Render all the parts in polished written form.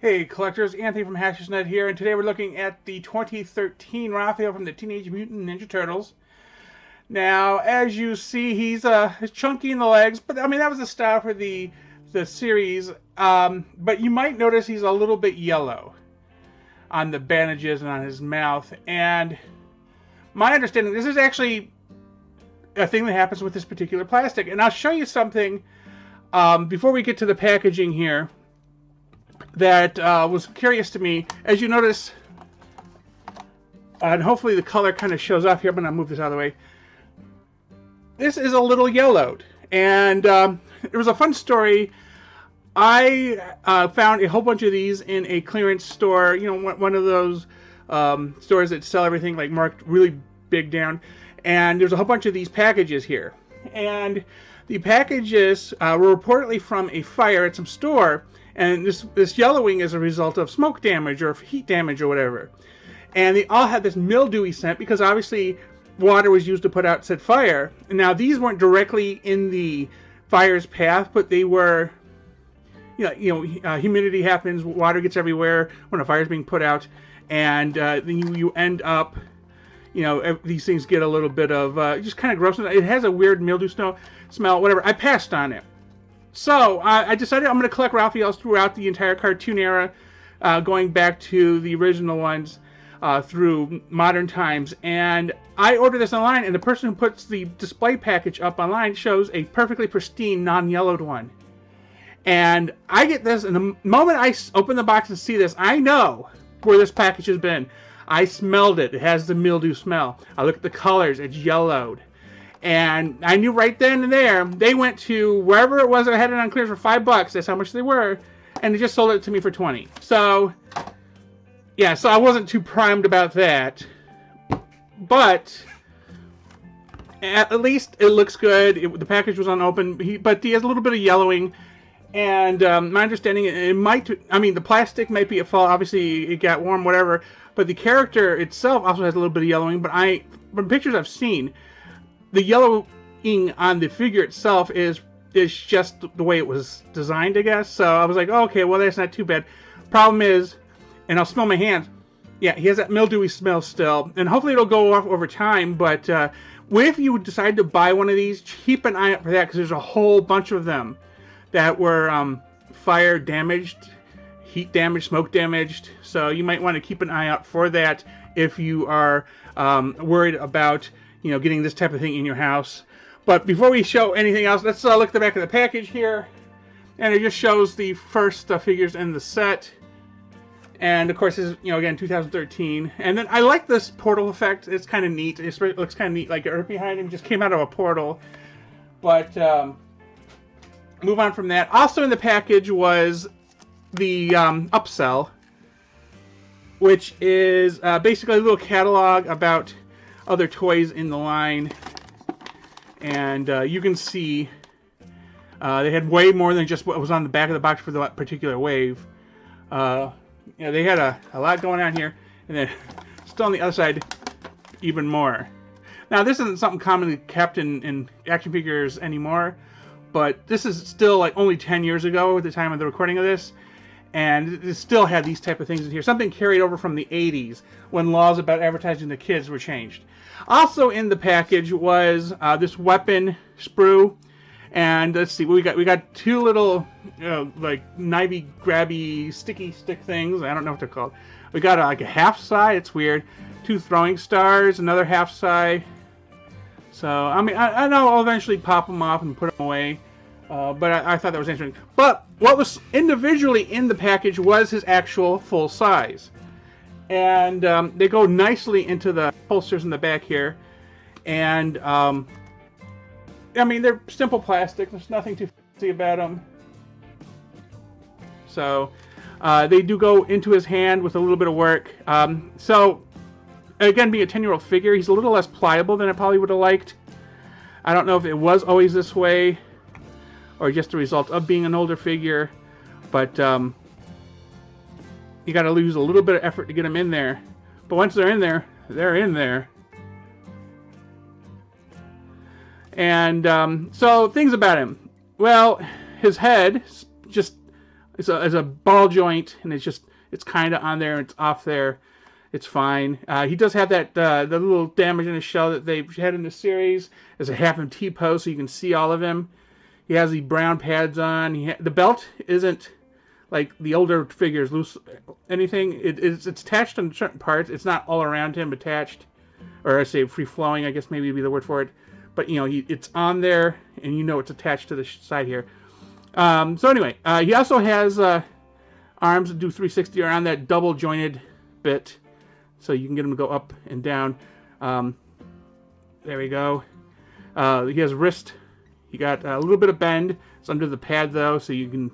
Hey collectors, Anthony from Hashersnet here, and today we're looking at the 2013 Raphael from the Teenage Mutant Ninja Turtles. Now, as you see, he's chunky in the legs, but I mean that was the style for the series. But you might notice he's a little bit yellow on the bandages and on his mouth. And my understanding, this is actually a thing that happens with this particular plastic. And I'll show you something before we get to the packaging here that was curious to me. As you notice, and hopefully the color kind of shows off here. I'm going to move this out of the way. This is a little yellowed, and it was a fun story. I found a whole bunch of these in a clearance store, you know, one of those stores that sell everything like marked really big down, and there's a whole bunch of these packages here, and the packages were reportedly from a fire at some store. And this yellowing is a result of smoke damage or heat damage or whatever. And they all had this mildewy scent because obviously water was used to put out said fire. And now these weren't directly in the fire's path, but they were, humidity happens, water gets everywhere when a fire's being put out. And then you end up, these things get a little bit of just kind of gross. It has a weird mildew smell, whatever. I passed on it. So, I decided I'm going to collect Raphaels throughout the entire cartoon era, going back to the original ones through modern times. And I ordered this online, and the person who puts the display package up online shows a perfectly pristine, non-yellowed one. And I get this, and the moment I open the box and see this, I know where this package has been. I smelled it. It has the mildew smell. I look at the colors. It's yellowed. And I knew right then and there, they went to wherever it was that I had it on clearance for $5. That's how much they were. And they just sold it to me for $20. So, yeah, so I wasn't too primed about that. But, at least it looks good. The package was unopened, but he has a little bit of yellowing. And my understanding, the plastic might be at fault. Obviously, it got warm, whatever. But the character itself also has a little bit of yellowing. But from pictures I've seen, the yellowing on the figure itself is just the way it was designed, I guess. So I was like, oh, okay, well, that's not too bad. Problem is, and I'll smell my hands, yeah, he has that mildewy smell still. And hopefully it'll go off over time. But if you decide to buy one of these, keep an eye out for that, because there's a whole bunch of them that were fire damaged, heat damaged, smoke damaged. So you might want to keep an eye out for that if you are worried about getting this type of thing in your house. But before we show anything else, let's look at the back of the package here. And it just shows the first figures in the set. And of course, this is, again, 2013. And then I like this portal effect. It's kind of neat. It looks kind of neat. Like Earth behind him just came out of a portal. But move on from that. Also in the package was the upsell, which is basically a little catalog about other toys in the line, and you can see they had way more than just what was on the back of the box for that particular wave. They had a lot going on here, and then still on the other side, even more. Now, this isn't something commonly kept in action figures anymore, but this is still like only 10 years ago at the time of the recording of this. And it still had these type of things in here. Something carried over from the 80s when laws about advertising to kids were changed. Also in the package was this weapon sprue. And let's see, we got two little, like knivey, grabby, sticky stick things. I don't know what they're called. We got like a half sai. It's weird. Two throwing stars, another half sai. So I mean, I know I'll eventually pop them off and put them away. But I thought that was interesting. But what was individually in the package was his actual full size. And they go nicely into the holsters in the back here. And, they're simple plastic. There's nothing too fancy about them. So, they do go into his hand with a little bit of work. So, again, being a 10-year-old figure, he's a little less pliable than I probably would have liked. I don't know if it was always this way, or just a result of being an older figure, but you got to lose a little bit of effort to get them in there. But once they're in there, they're in there. And so things about him. Well, his head just it's a ball joint, and it's kind of on there, and it's off there. It's fine. He does have that the little damage in his shell that they've had in the series. There's a half of T-post, so you can see all of him. He has the brown pads on. The belt isn't like the older figures, loose anything. It's attached on certain parts. It's not all around him attached, or I say free flowing, I guess maybe would be the word for it. But it's on there, and it's attached to the side here. So anyway, he also has arms that do 360 around that double jointed bit, so you can get him to go up and down. There we go. He has wrist. He got a little bit of bend. It's under the pad though, so you can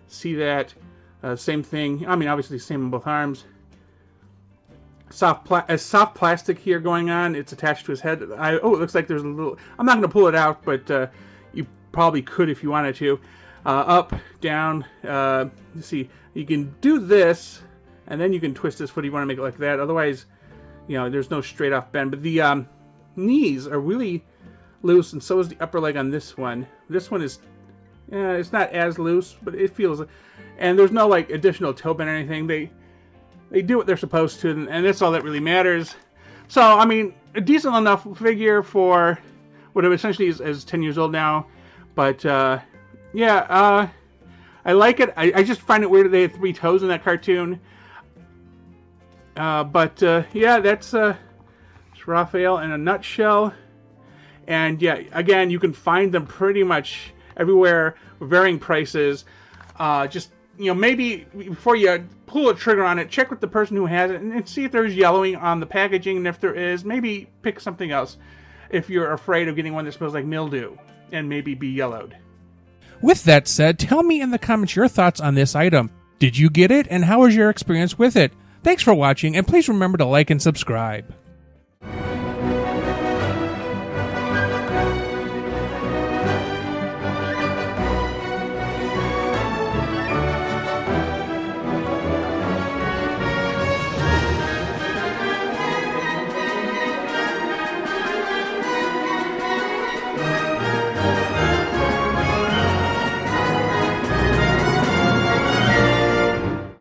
see that. Same thing. I mean, obviously same on both arms. Soft plastic here going on. It's attached to his head. It looks like there's a little. I'm not going to pull it out, but you probably could if you wanted to. Up, down. Let's see. You can do this, and then you can twist this foot if you want to make it like that. Otherwise, there's no straight off bend. But the knees are really loose, and so is the upper leg on this one. This one is, it's not as loose, but it feels, and there's no like additional toe bend or anything. They do what they're supposed to, and that's all that really matters. So I mean, a decent enough figure for what it essentially is 10 years old now. But yeah, I like it. I just find it weird that they had 3 toes in that cartoon. But yeah, that's Raphael in a nutshell. And yeah, again, you can find them pretty much everywhere, varying prices. Just maybe before you pull a trigger on it, check with the person who has it and see if there's yellowing on the packaging. And if there is, maybe pick something else if you're afraid of getting one that smells like mildew and maybe be yellowed. With that said, tell me in the comments your thoughts on this item. Did you get it, and how was your experience with it? Thanks for watching, and please remember to like and subscribe.